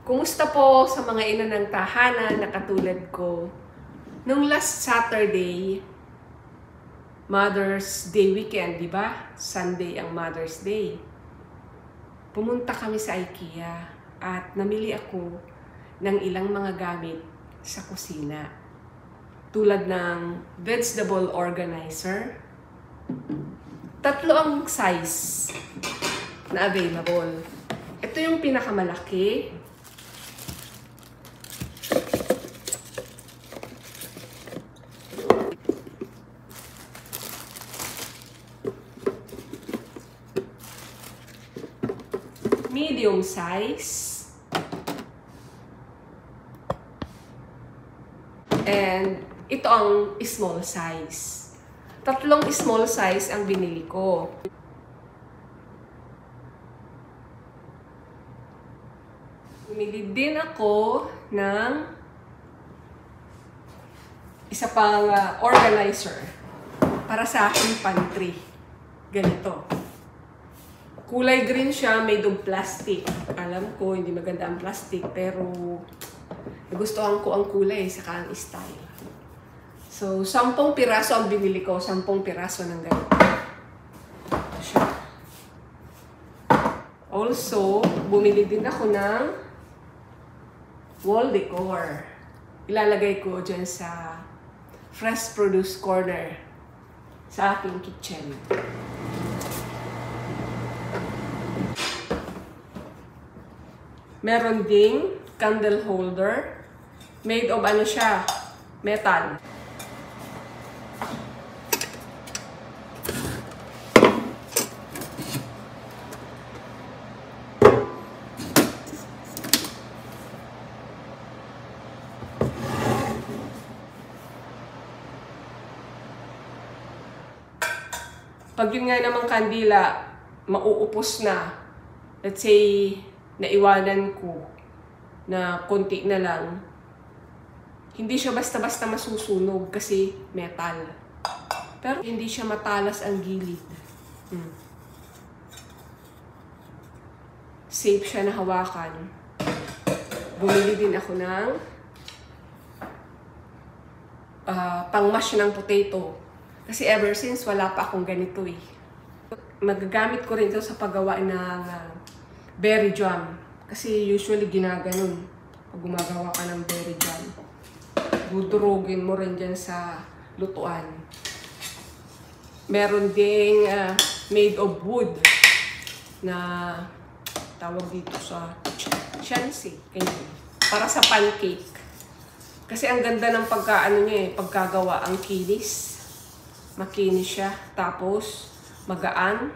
Kumusta po sa mga ina ng tahanan na katulad ko? Nung last Saturday, Mother's Day weekend, di ba? Sunday ang Mother's Day. Pumunta kami sa IKEA at namili ako ng ilang mga gamit sa kusina. Tulad ng vegetable organizer. 3 ang size na available. Ito yung pinakamalaki. Medium size. And ito ang small size. 3 small size ang binili ko. Bumili din ako ng isa pang organizer para sa aking pantry. Ganito. Kulay green siya, made of plastic. Alam ko, hindi maganda ang plastic, pero nagustuhan ko ang kulay, saka ang style. So, 10 piraso ang binili ko, 10 piraso ng ganito. Ito siya. Also, bumili din ako ng wall decor. Ilalagay ko dyan sa fresh produce corner sa aking kitchen. Meron ding candle holder. Made of ano siya? Metal. Pag yun nga namang kandila, mauupos na. Let's say, naiwanan ko na konti na lang, hindi siya basta-basta masusunog kasi metal. Pero hindi siya matalas ang gilid. Safe siya na hawakan. Bumili din ako ng pang-mash ng potato. Kasi ever since, wala pa akong ganito eh. Magagamit ko rin ito sa paggawa ng berry jam. Kasi usually ginaganon pag gumagawa ka ng berry jam. Dudurugin mo rin dyan sa lutuan. Meron ding made of wood na tawag dito sa shansi. Para sa pancake. Kasi ang ganda ng pagkaano niya eh, pagkagawa, ang kinis. Makinis siya. Tapos, magaan.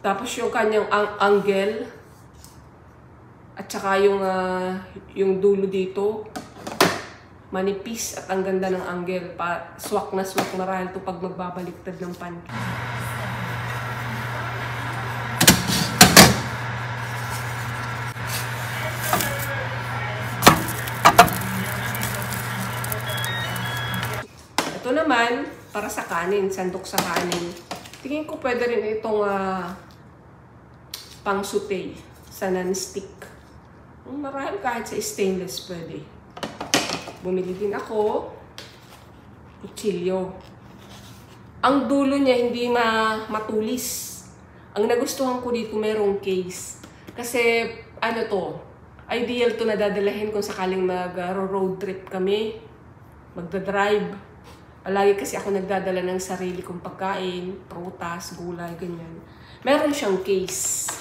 Tapos yung kanyang angle at saka yung dulo dito manipis at ang ganda ng angle. Swak na swak marahil ito pag magbabaliktad ng pancake. Ito naman para sa kanin, sandok sa kanin. Tingin ko pwede rin itong pang sauté sa non-stick. Marahil kahit sa stainless pwede. Bumili din ako kutsilyo. Ang dulo niya hindi matulis. Ang nagustuhan ko dito merong case. Kasi ano to, ideal to na dadalahin kung sakaling mag-road trip kami. Magdadrive. Lagi kasi ako nagdadala ng sarili kong pagkain, prutas, gulay, ganyan. Meron siyang case.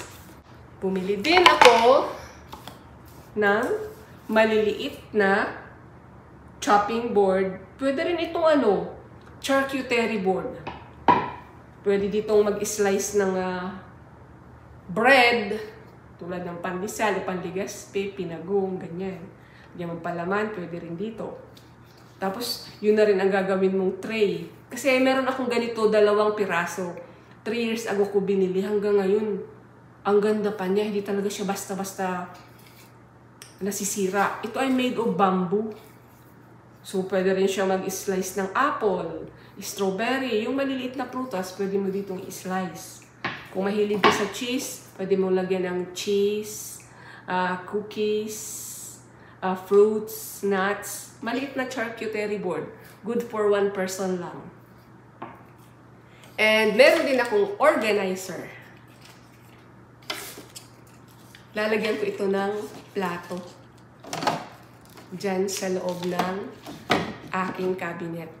Bumili din ako ng maliliit na chopping board. Pwede rin itong charcuterie board. Pwede ditong mag-slice ng bread, tulad ng pandesal, panligaspe, pinagong, ganyan. Diyan palaman, pwede rin dito. Tapos, yun na rin ang gagawin mong tray. Kasi meron akong ganito, 2 piraso. 3 years ago ko binili, hanggang ngayon. Ang ganda pa niya, hindi talaga siya basta-basta nasisira. Ito ay made of bamboo. So, pwede rin siya mag-slice ng apple, strawberry, yung maliliit na prutas, pwede mo ditong i-slice. Kung mahilig ka sa cheese, pwede mo lagyan ng cheese, cookies, fruits, nuts. Maliit na charcuterie board. Good for one person lang. And meron din akong organizer. Lalagyan ko ito ng plato. Diyan sa loob ng aking cabinet.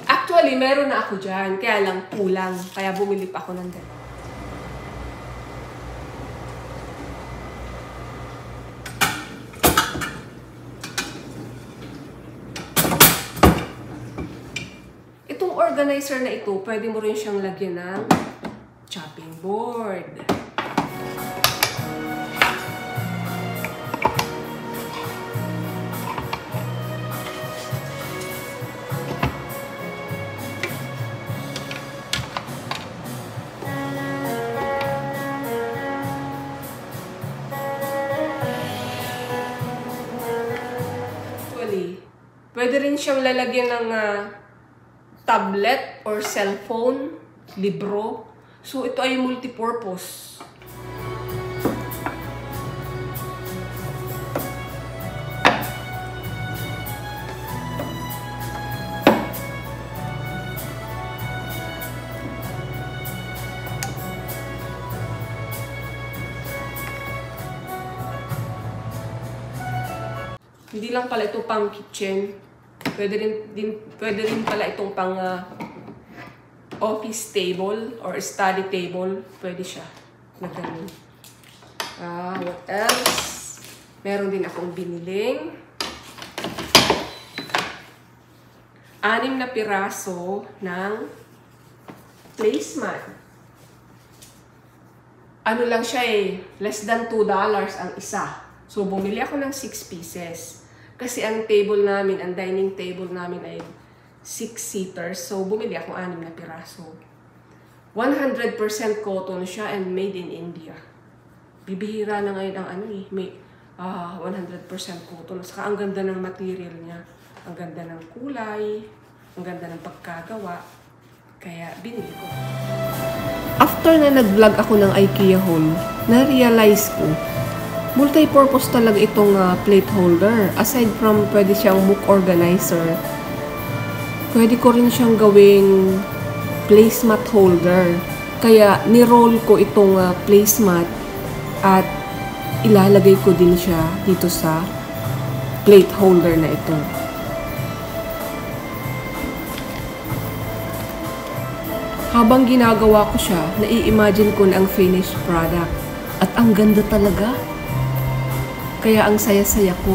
Actually, meron na ako dyan. Kaya lang kulang. Kaya bumili pa ako ng dalawa. Itong organizer na ito, pwede mo rin siyang lagyan ng chopping board. Pwede rin siyang lalagyan ng tablet or cellphone, libro. So, ito ay multipurpose. Hindi lang pala ito pang kitchen. Pwede rin pala itong pang office table or study table. Pwede siya. Nagano. What else? Meron din akong biniling 6 na piraso ng placemat. Ano lang siya less than $2 ang isa. So, bumili ako ng 6 pieces. Kasi ang table namin, ang dining table namin ay 6-seaters. So, bumili ako 6 na piraso. 100% cotton siya and made in India. Bibihira na ngayon ang may 100% cotton. Saka ang ganda ng material niya. Ang ganda ng kulay. Ang ganda ng pagkagawa. Kaya, binili ko. After na nag-vlog ako ng IKEA haul, na-realize ko, multi-purpose talaga itong plate holder. Aside from pwede siyang book organizer, pwede ko rin siyang gawing placemat holder. Kaya ni-roll ko itong placemat at ilalagay ko din siya dito sa plate holder na ito. Habang ginagawa ko siya, nai-imagine ko na ang finished product. At ang ganda talaga. Kaya ang saya-saya ko.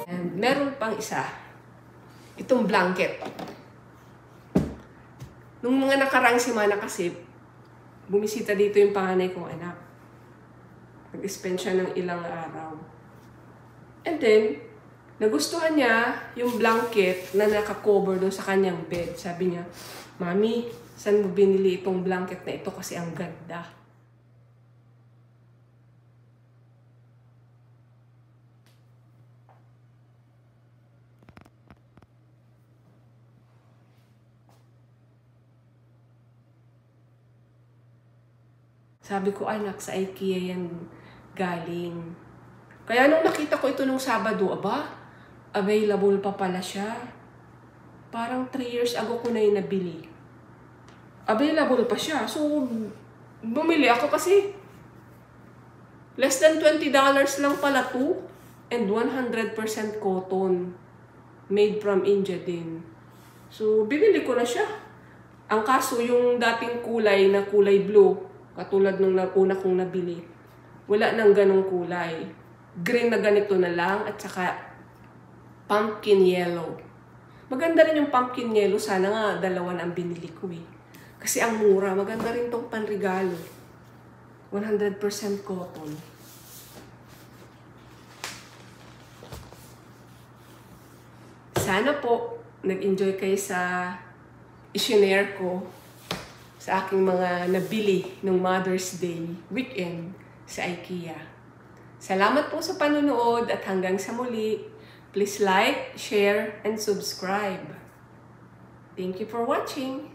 And meron pang isa. Itong blanket. Nung mga nakaraang semana kasi, bumisita dito yung panganay kong anak. Nag-spend siya ng ilang araw. And then, nagustuhan niya yung blanket na nakakover doon sa kanyang bed. Sabi niya, Mami, saan mo binili itong blanket na ito kasi ang ganda. Sabi ko, anak, sa IKEA yan galing. Kaya nung nakita ko ito nung Sabado, available pa pala siya. Parang 3 years ago ko na yung nabili. Available pa siya. So, bumili ako kasi less than $20 lang pala to. And 100% cotton. Made from India din. So, binili ko na siya. Ang kaso, yung dating kulay na kulay blue, katulad nung una kong nabili, wala nang ganong kulay. Green na ganito na lang at saka pumpkin yellow. Maganda rin yung pumpkin yellow. Sana nga dalawa na ang binili ko eh. Kasi ang mura. Maganda rin tong panregalo. 100% cotton. Sana po nag-enjoy kayo sa i-share ko sa aking mga nabili ng Mother's Day weekend sa IKEA. Salamat po sa panonood at hanggang sa muli. Please like, share, and subscribe. Thank you for watching.